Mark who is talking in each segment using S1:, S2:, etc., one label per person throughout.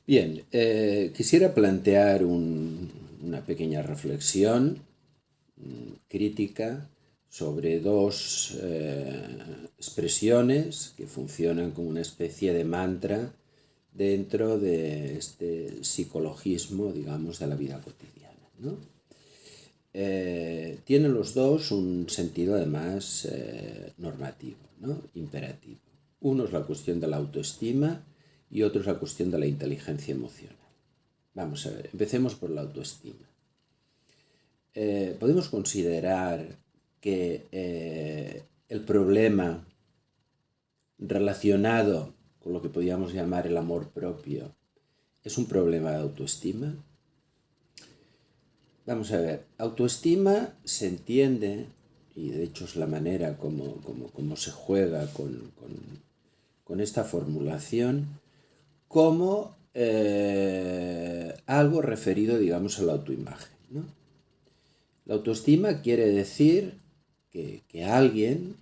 S1: Bien, quisiera plantear una pequeña reflexión crítica sobre dos expresiones que funcionan como una especie de mantra dentro de este psicologismo, digamos, de la vida cotidiana, ¿no? Tienen los dos un sentido además normativo, ¿no? Imperativo. Uno es la cuestión de la autoestima y otro es la cuestión de la inteligencia emocional. Vamos a ver, empecemos por la autoestima. Podemos considerar que el problema relacionado con lo que podríamos llamar el amor propio es un problema de autoestima. Vamos a ver, autoestima se entiende, y de hecho es la manera como se juega con esta formulación, como algo referido, digamos, a la autoimagen, ¿no? La autoestima quiere decir que alguien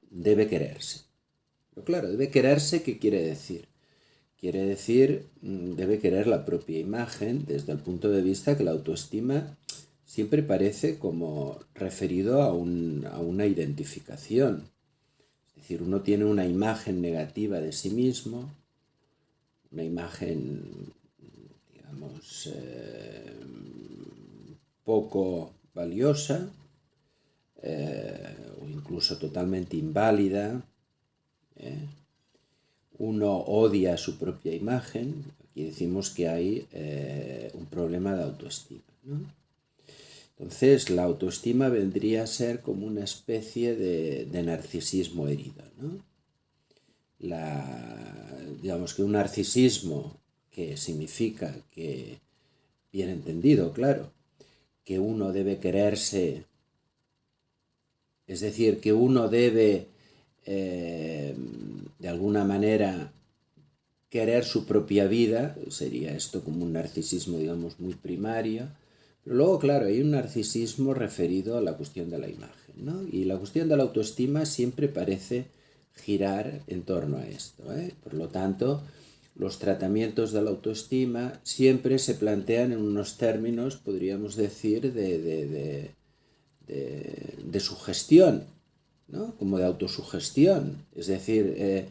S1: debe quererse. Pero claro, debe quererse, ¿qué quiere decir? Quiere decir, debe querer la propia imagen desde el punto de vista que la autoestima siempre parece como referido a una identificación. Es decir, uno tiene una imagen negativa de sí mismo, una imagen, digamos, poco valiosa o incluso totalmente inválida. Uno odia su propia imagen. Aquí decimos que hay un problema de autoestima, ¿no? Entonces, la autoestima vendría a ser como una especie de narcisismo herido, ¿no? Digamos que un narcisismo que significa que, bien entendido, claro, que uno debe quererse, es decir, que uno debe de alguna manera querer su propia vida, sería esto como un narcisismo, digamos, muy primario. Pero luego, claro, hay un narcisismo referido a la cuestión de la imagen, ¿no? Y la cuestión de la autoestima siempre parece girar en torno a esto, ¿eh? Por lo tanto, los tratamientos de la autoestima siempre se plantean en unos términos, podríamos decir, de sugestión, ¿no? Como de autosugestión. Es decir,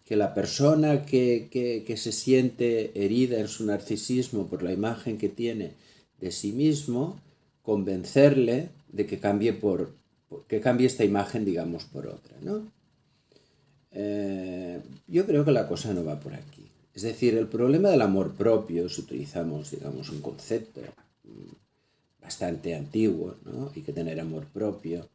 S1: que la persona que se siente herida en su narcisismo por la imagen que tiene de sí mismo, convencerle de que cambie que cambie esta imagen, digamos, por otra, ¿no? Yo creo que la cosa no va por aquí. Es decir, el problema del amor propio, si utilizamos, digamos, un concepto bastante antiguo, ¿no? Hay que tener amor propio.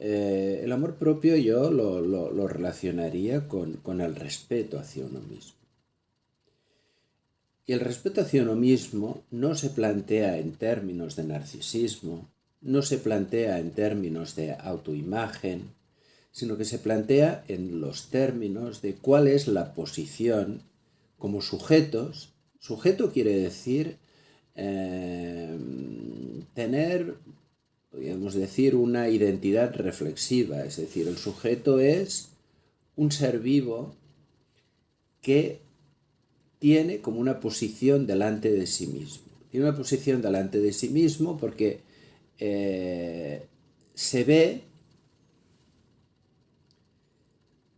S1: El amor propio yo lo relacionaría con el respeto hacia uno mismo. Y el respeto hacia uno mismo no se plantea en términos de narcisismo, no se plantea en términos de autoimagen, sino que se plantea en los términos de cuál es la posición como sujetos. Sujeto quiere decir tener, podríamos decir, una identidad reflexiva, es decir, el sujeto es un ser vivo que tiene como una posición delante de sí mismo. Tiene una posición delante de sí mismo porque se ve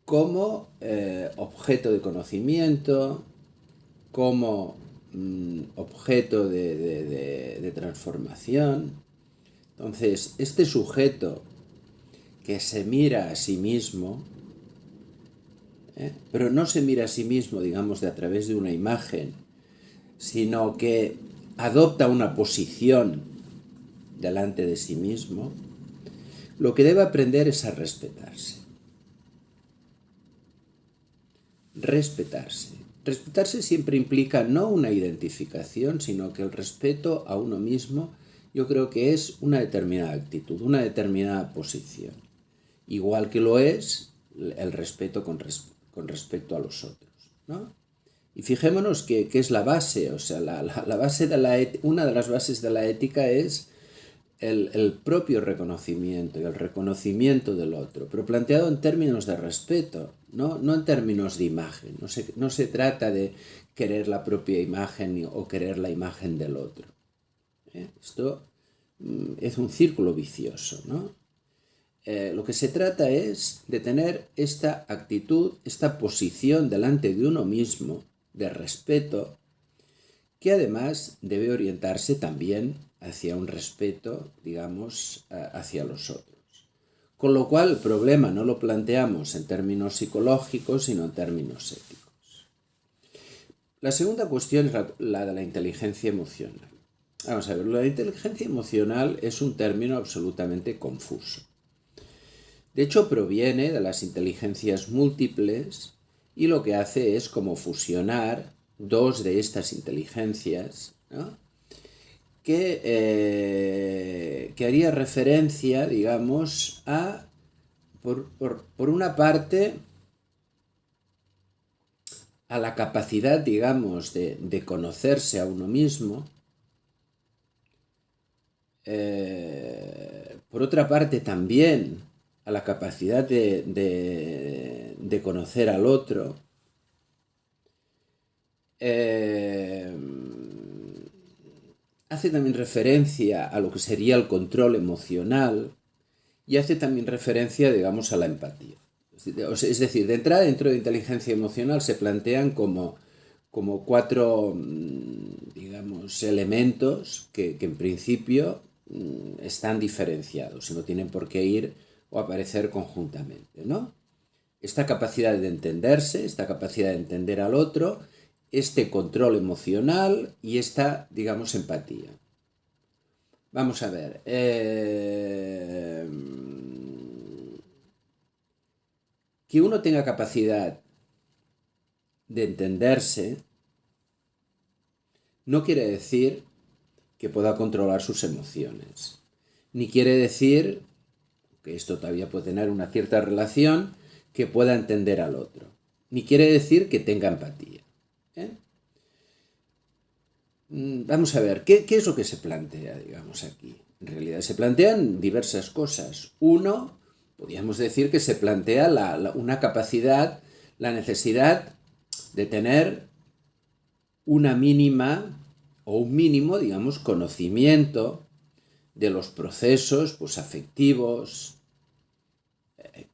S1: como objeto de conocimiento, como objeto de transformación. Entonces, este sujeto que se mira a sí mismo, pero no se mira a sí mismo, digamos, a través de una imagen, sino que adopta una posición delante de sí mismo, lo que debe aprender es a respetarse. Respetarse. Respetarse siempre implica no una identificación, sino que el respeto a uno mismo yo creo que es una determinada actitud, una determinada posición. Igual que lo es el respeto con respecto a los otros, ¿no? Y fijémonos que es la base, o sea, la base de una de las bases de la ética es el propio reconocimiento y el reconocimiento del otro, pero planteado en términos de respeto, no en términos de imagen. No se trata de querer la propia imagen o querer la imagen del otro. Esto es un círculo vicioso, ¿no? Lo que se trata es de tener esta actitud, esta posición delante de uno mismo de respeto, que además debe orientarse también hacia un respeto, digamos, hacia los otros. Con lo cual el problema no lo planteamos en términos psicológicos, sino en términos éticos. La segunda cuestión es la de la inteligencia emocional. Vamos a ver, la inteligencia emocional es un término absolutamente confuso. De hecho, proviene de las inteligencias múltiples y lo que hace es como fusionar dos de estas inteligencias, ¿no? que haría referencia, digamos, a, por una parte, a la capacidad, digamos, de conocerse a uno mismo. Por otra parte, también a la capacidad de conocer al otro. Hace también referencia a lo que sería el control emocional y hace también referencia, digamos, a la empatía. Es decir, de entrada dentro de inteligencia emocional se plantean como cuatro, digamos, elementos que en principio están diferenciados y no tienen por qué ir o aparecer conjuntamente, ¿no? Esta capacidad de entenderse, esta capacidad de entender al otro, este control emocional y esta, digamos, empatía. Vamos a ver. Que uno tenga capacidad de entenderse no quiere decir que pueda controlar sus emociones. Ni quiere decir, que esto todavía puede tener una cierta relación, que pueda entender al otro. Ni quiere decir que tenga empatía. Vamos a ver, ¿qué es lo que se plantea, digamos, aquí? En realidad se plantean diversas cosas. Uno, podríamos decir que se plantea una capacidad, la necesidad de tener una mínima o un mínimo, digamos, conocimiento de los procesos, pues, afectivos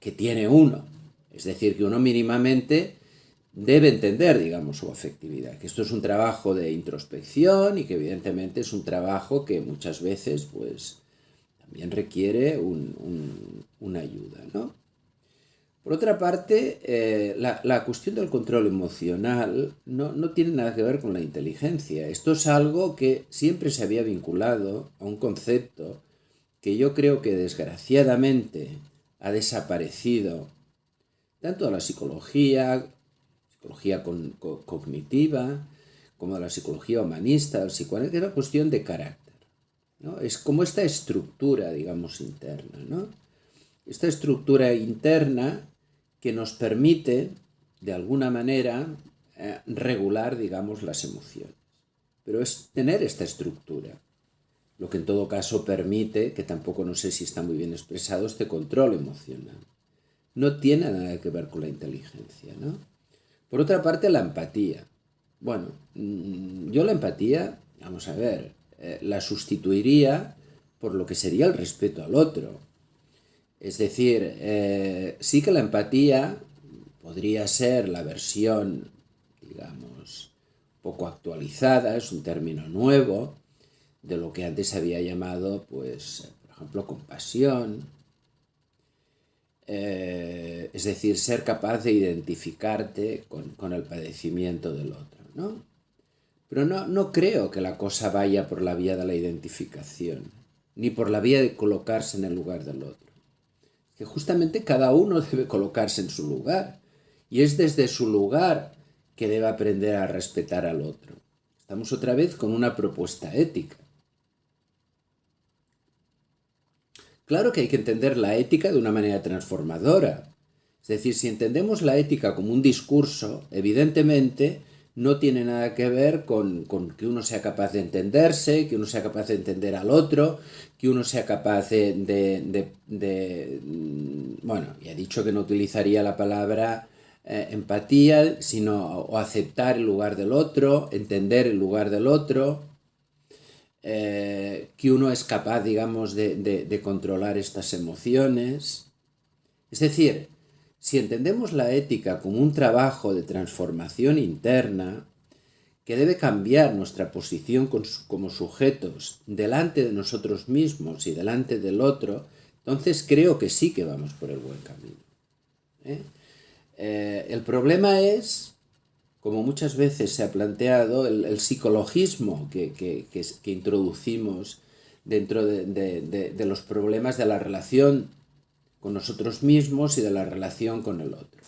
S1: que tiene uno. Es decir, que uno mínimamente debe entender, digamos, su afectividad, que esto es un trabajo de introspección y que evidentemente es un trabajo que muchas veces, pues, también requiere una ayuda, ¿no? Por otra parte, la cuestión del control emocional no tiene nada que ver con la inteligencia. Esto es algo que siempre se había vinculado a un concepto que yo creo que desgraciadamente ha desaparecido tanto de la psicología cognitiva, como de la psicología humanista, del psicoanálisis, que es una cuestión de carácter, ¿no? Es como esta estructura, digamos, interna, ¿no? Esta estructura interna que nos permite, de alguna manera, regular, digamos, las emociones. Pero es tener esta estructura, lo que en todo caso permite, que tampoco no sé si está muy bien expresado, este control emocional. No tiene nada que ver con la inteligencia, ¿no? Por otra parte, la empatía. Bueno, yo la empatía, vamos a ver, la sustituiría por lo que sería el respeto al otro. Es decir, sí que la empatía podría ser la versión, digamos, poco actualizada, es un término nuevo, de lo que antes se había llamado, pues, por ejemplo, compasión. Es decir, ser capaz de identificarte con el padecimiento del otro, ¿no? Pero no creo que la cosa vaya por la vía de la identificación, ni por la vía de colocarse en el lugar del otro. Que justamente cada uno debe colocarse en su lugar, y es desde su lugar que debe aprender a respetar al otro. Estamos otra vez con una propuesta ética. Claro que hay que entender la ética de una manera transformadora. Es decir, si entendemos la ética como un discurso, evidentemente no tiene nada que ver con que uno sea capaz de entenderse, que uno sea capaz de entender al otro, que uno sea capaz bueno, ya he dicho que no utilizaría la palabra empatía, sino o aceptar el lugar del otro, entender el lugar del otro, que uno es capaz, digamos, de controlar estas emociones. Es decir, si entendemos la ética como un trabajo de transformación interna, que debe cambiar nuestra posición como sujetos delante de nosotros mismos y delante del otro, entonces creo que sí que vamos por el buen camino. El problema es, como muchas veces se ha planteado, el psicologismo que introducimos dentro de los problemas de la relación con nosotros mismos y de la relación con el otro.